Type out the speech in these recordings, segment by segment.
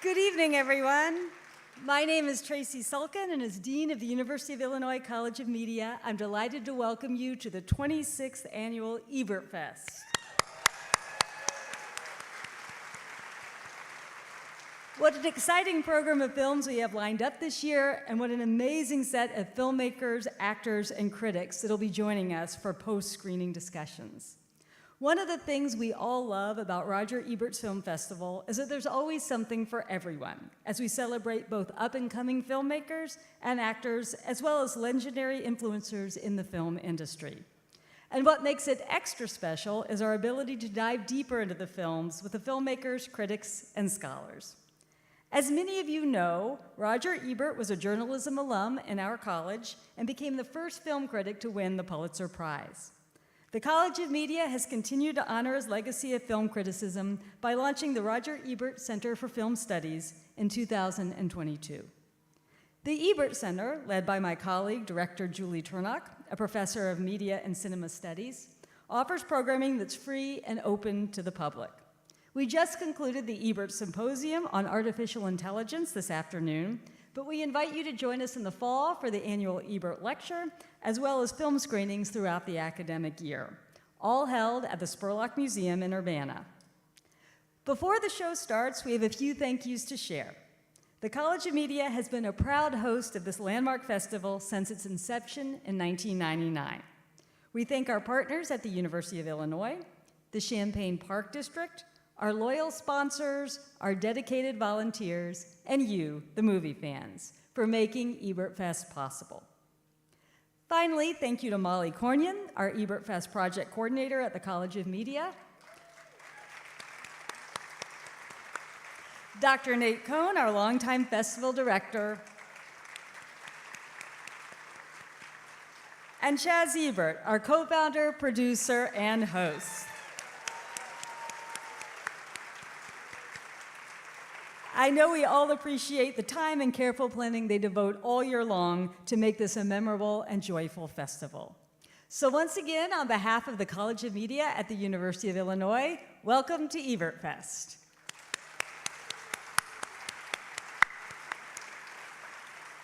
Good evening, everyone. My name is Tracy Sulkin, and as Dean of the University of Illinois College of Media, I'm delighted to welcome you to the 26th Annual Ebertfest. What an exciting program of films we have lined up this year, and what an amazing set of filmmakers, actors, and critics that'll be joining us for post-screening discussions. One of the things we all love about Roger Ebert's Film Festival is that there's always something for everyone, as we celebrate both up-and-coming filmmakers and actors, as well as legendary influencers in the film industry. And what makes it extra special is our ability to dive deeper into the films with the filmmakers, critics, and scholars. As many of you know, Roger Ebert was a journalism alum in our college and became the first film critic to win the Pulitzer Prize. The College of Media has continued to honor his legacy of film criticism by launching the Roger Ebert Center for Film Studies in 2022. The Ebert Center, led by my colleague, Director Julie Turnock, a professor of media and cinema studies, offers programming that's free and open to the public. We just concluded the Ebert Symposium on Artificial Intelligence this afternoon, but we invite you to join us in the fall for the annual Ebert Lecture, as well as film screenings throughout the academic year, all held at the Spurlock Museum in Urbana. Before the show starts, we have a few thank yous to share. The College of Media has been a proud host of this landmark festival since its inception in 1999. We thank our partners at the University of Illinois, the Champaign Park District, our loyal sponsors, our dedicated volunteers, and you, the movie fans, for making Ebertfest possible. Finally, thank you to Molly Cornian, our Ebertfest project coordinator at the College of Media, Dr. Nate Cohn, our longtime festival director, and Chaz Ebert, our co-founder, producer, and host. I know we all appreciate the time and careful planning they devote all year long to make this a memorable and joyful festival. So once again, on behalf of the College of Media at the University of Illinois, welcome to Ebertfest.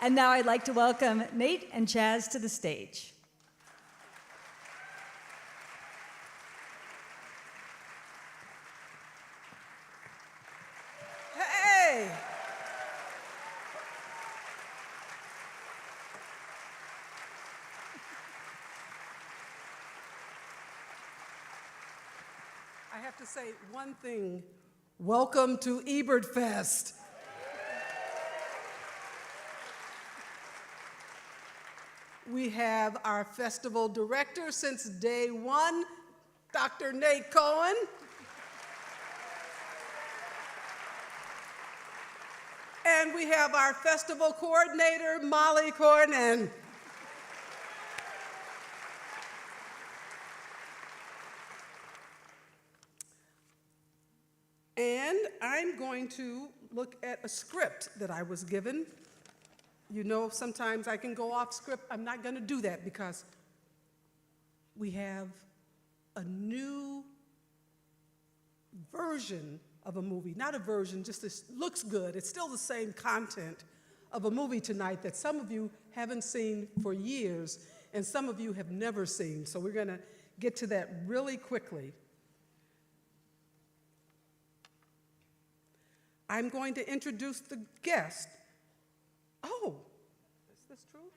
And now I'd like to welcome Nate and Chaz to the stage. I have to say one thing. Welcome to Ebertfest. We have our festival director since day one, Dr. Nate Cohen. And we have our festival coordinator, Molly Cornian. And I'm going to look at a script that I was given. You know, sometimes I can go off script. I'm not going to do that because we have a new version of a movie. Not a version, just this looks good. It's still the same content of a movie tonight that some of you haven't seen for years and some of you have never seen. So we're going to get to that really quickly. I'm going to introduce the guest. Oh, is this true?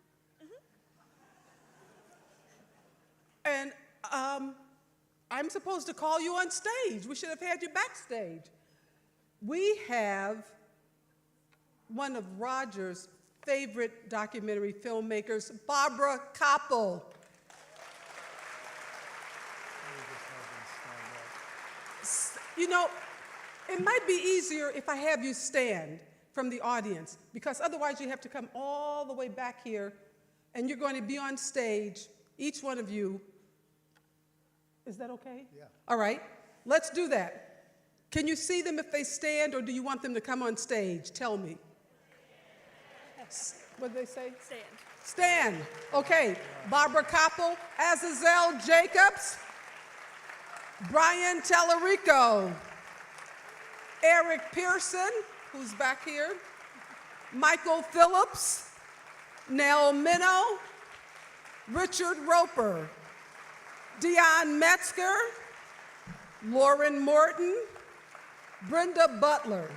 Mm-hmm. And I'm supposed to call you on stage. We should have had you backstage. We have one of Roger's favorite documentary filmmakers, Barbara Koppel. You know, it might be easier if I have you stand from the audience, because otherwise you have to come all the way back here, and you're going to be on stage, each one of you. Is that okay? Yeah. All right, let's do that. Can you see them if they stand, or do you want them to come on stage? Tell me. What did they say? Stand. Stand. Okay. Barbara Koppel, Azazel Jacobs, Brian Tellerico, Eric Pearson, who's back here, Michael Phillips, Nell Minow, Richard Roper, Dion Metzger, Lauren Morton, Brenda Butler.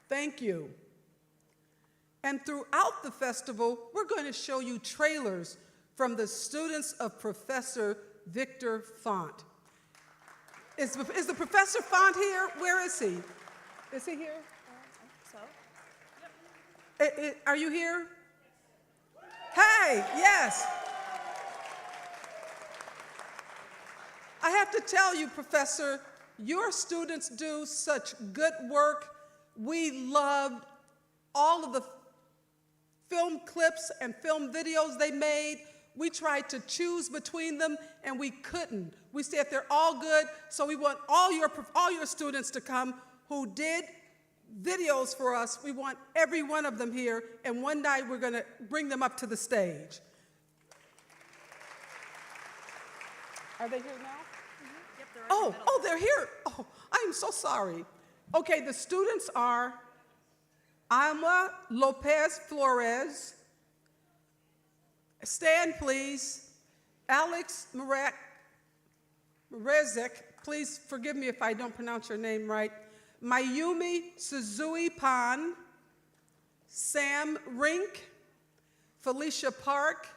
Thank you. And throughout the festival, we're going to show you trailers from the students of Professor Victor Font. Is the Professor Font here? Where is he? Is he here? Are you here? Hey, yes. I have to tell you, Professor, your students do such good work. We loved all of the film clips and film videos they made. We tried to choose between them, and we couldn't. We said they're all good, so we want all your students to come who did videos for us. We want every one of them here, and one night we're going to bring them up to the stage. Are they here now? Mm-hmm. Yep, they're right in the middle. They're here. Oh, I am so sorry. Okay, the students are Alma Lopez Flores. Stand, please. Alex Marezek, please forgive me if I don't pronounce your name right. Mayumi Suzui Pan, Sam Rink, Felicia Park,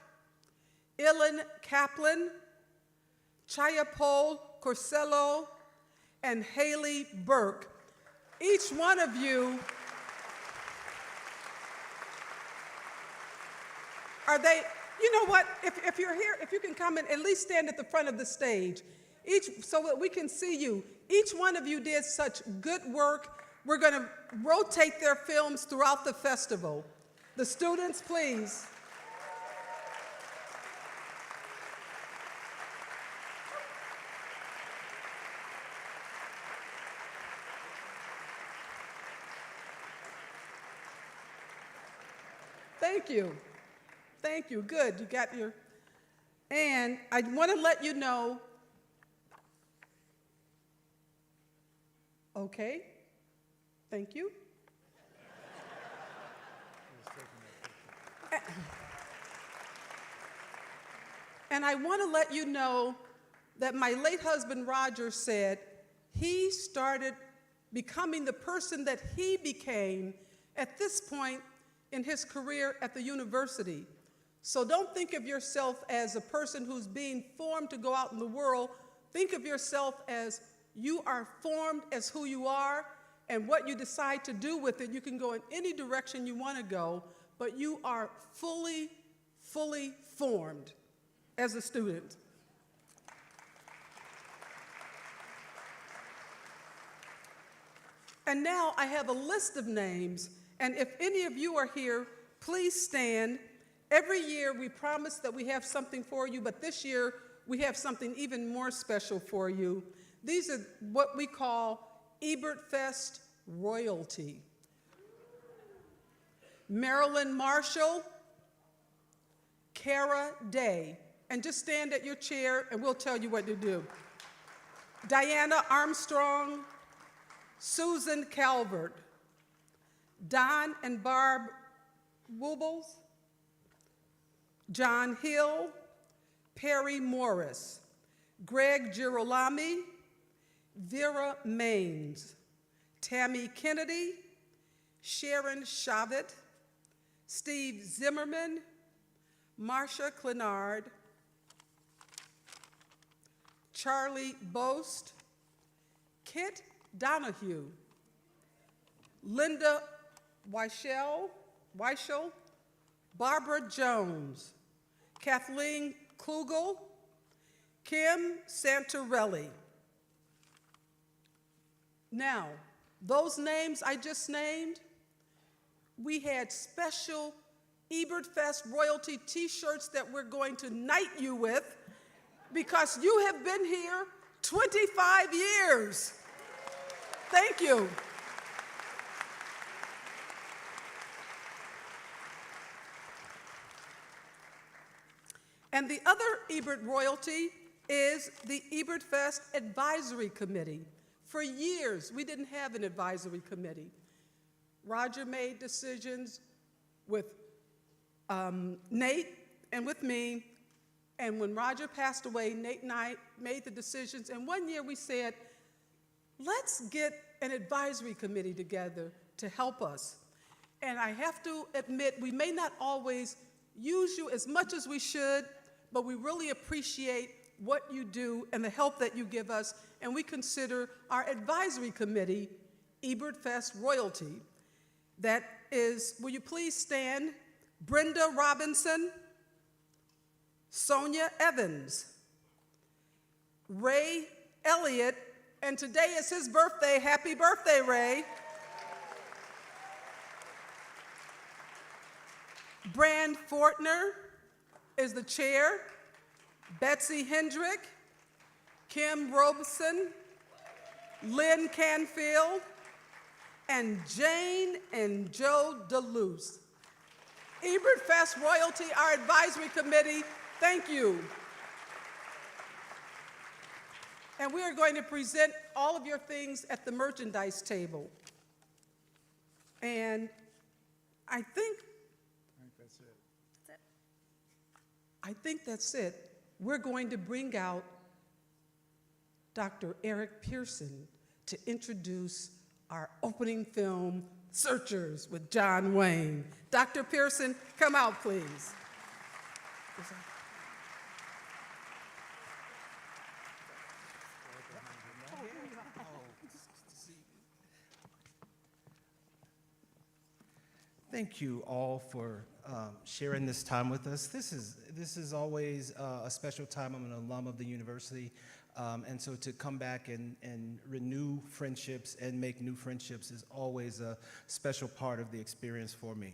Ilan Kaplan, Chayapol Corsello, and Haley Burke. Each one of you, are they, you know what, if you're here, if you can come and at least stand at the front of the stage, so that we can see you. Each one of you did such good work. We're going to rotate their films throughout the festival. The students, please. Thank you. Thank you. Good. You got your. And I want to let you know. Okay. Thank you. And I want to let you know that my late husband, Roger, said he started becoming the person that he became at this point in his career at the university. So don't think of yourself as a person who's being formed to go out in the world. Think of yourself as you are formed as who you are, and what you decide to do with it, you can go in any direction you want to go, but you are fully formed as a student. And now I have a list of names, and if any of you are here, please stand. Every year we promise that we have something for you, but this year we have something even more special for you. These are what we call Ebertfest royalty. Marilyn Marshall, Kara Day, and just stand at your chair and we'll tell you what to do. Diana Armstrong, Susan Calvert, Don and Barb Woobles, John Hill, Perry Morris, Greg Girolami, Vera Maines, Tammy Kennedy, Sharon Shavit, Steve Zimmerman, Marsha Clenard, Charlie Boast, Kit Donahue, Linda Weichel, Barbara Jones, Kathleen Klugel, Kim Santorelli. Now, those names I just named, we had special Ebertfest royalty t-shirts that we're going to knight you with because you have been here 25 years. Thank you. And the other Ebert royalty is the Ebertfest Advisory Committee. For years, we didn't have an advisory committee. Roger made decisions with Nate and with me, and when Roger passed away, Nate and I made the decisions, and one year we said, let's get an advisory committee together to help us. And I have to admit, we may not always use you as much as we should, but we really appreciate what you do and the help that you give us, and we consider our advisory committee Ebertfest royalty. That is, will you please stand? Brenda Robinson, Sonia Evans, Ray Elliott, and today is his birthday. Happy birthday, Ray. Brand Fortner is the chair. Betsy Hendrick, Kim Robeson, Lynn Canfield, and Jane and Joe DeLuce. Ebertfest royalty, our advisory committee, thank you. And we are going to present all of your things at the merchandise table. And I think that's it. We're going to bring out Dr. Eric Pearson to introduce our opening film, Searchers, with John Wayne. Dr. Pearson, come out, please. Thank you all for sharing this time with us. This is always a special time. I'm an alum of the university, and so to come back and renew friendships and make new friendships is always a special part of the experience for me.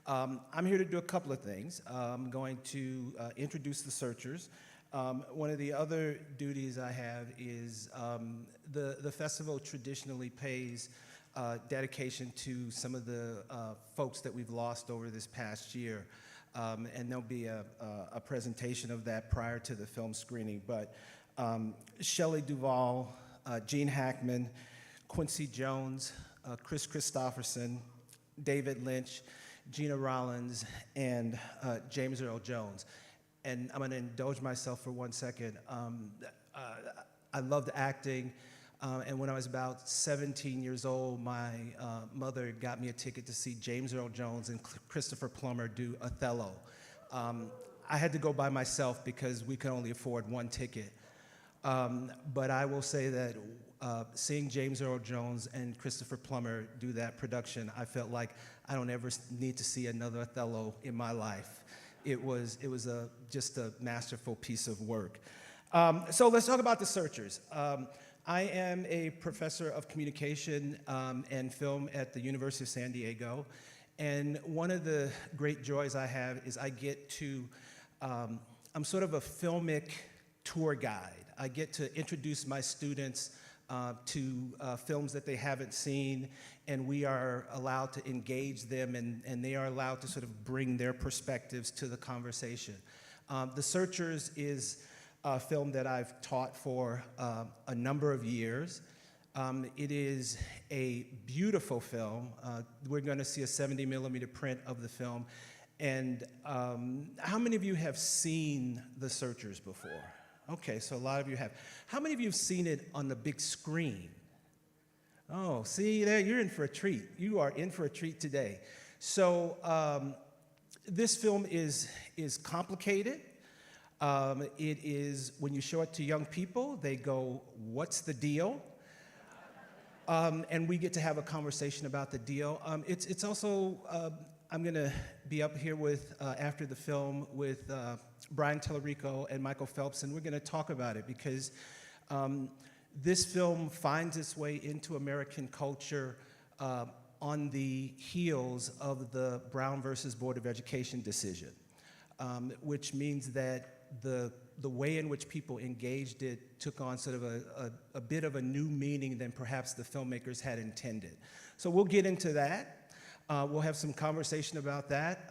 I'm here to do a couple of things. I'm going to introduce the Searchers. One of the other duties I have is the festival traditionally pays dedication to some of the folks that we've lost over this past year. And there'll be a presentation of that prior to the film screening. But Shelley Duvall, Gene Hackman, Quincy Jones, Chris Christopherson, David Lynch, Gina Rollins, and James Earl Jones. And I'm going to indulge myself for 1 second. I loved acting. And when I was about 17 years old, my mother got me a ticket to see James Earl Jones and Christopher Plummer do Othello. I had to go by myself because we could only afford one ticket. But I will say that seeing James Earl Jones and Christopher Plummer do that production, I felt like I don't ever need to see another Othello in my life. It was just a masterful piece of work. So let's talk about the Searchers. I am a professor of communication and film at the University of San Diego, and one of the great joys I have is I get to, I'm sort of a filmic tour guide. I get to introduce my students to films that they haven't seen, and we are allowed to engage them, and they are allowed to sort of bring their perspectives to the conversation. The Searchers is a film that I've taught for a number of years. It is a beautiful film. We're going to see a 70mm print of the film. And how many of you have seen The Searchers before? Okay, so a lot of you have. How many of you have seen it on the big screen? Oh, see there, you're in for a treat. You are in for a treat today. So this film is complicated. It is, when you show it to young people, they go, "What's the deal?" And we get to have a conversation about the deal. It's also, I'm going to be up here with, after the film, with Brian Tellerico and Michael Phelps, and we're going to talk about it because this film finds its way into American culture on the heels of the Brown versus Board of Education decision, which means that the way in which people engaged it took on sort of a bit of a new meaning than perhaps the filmmakers had intended. So we'll get into that. We'll have some conversation about that.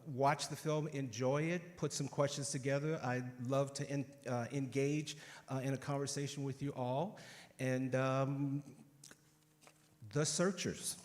Watch the film, enjoy it, put some questions together. I'd love to engage in a conversation with you all. And The Searchers.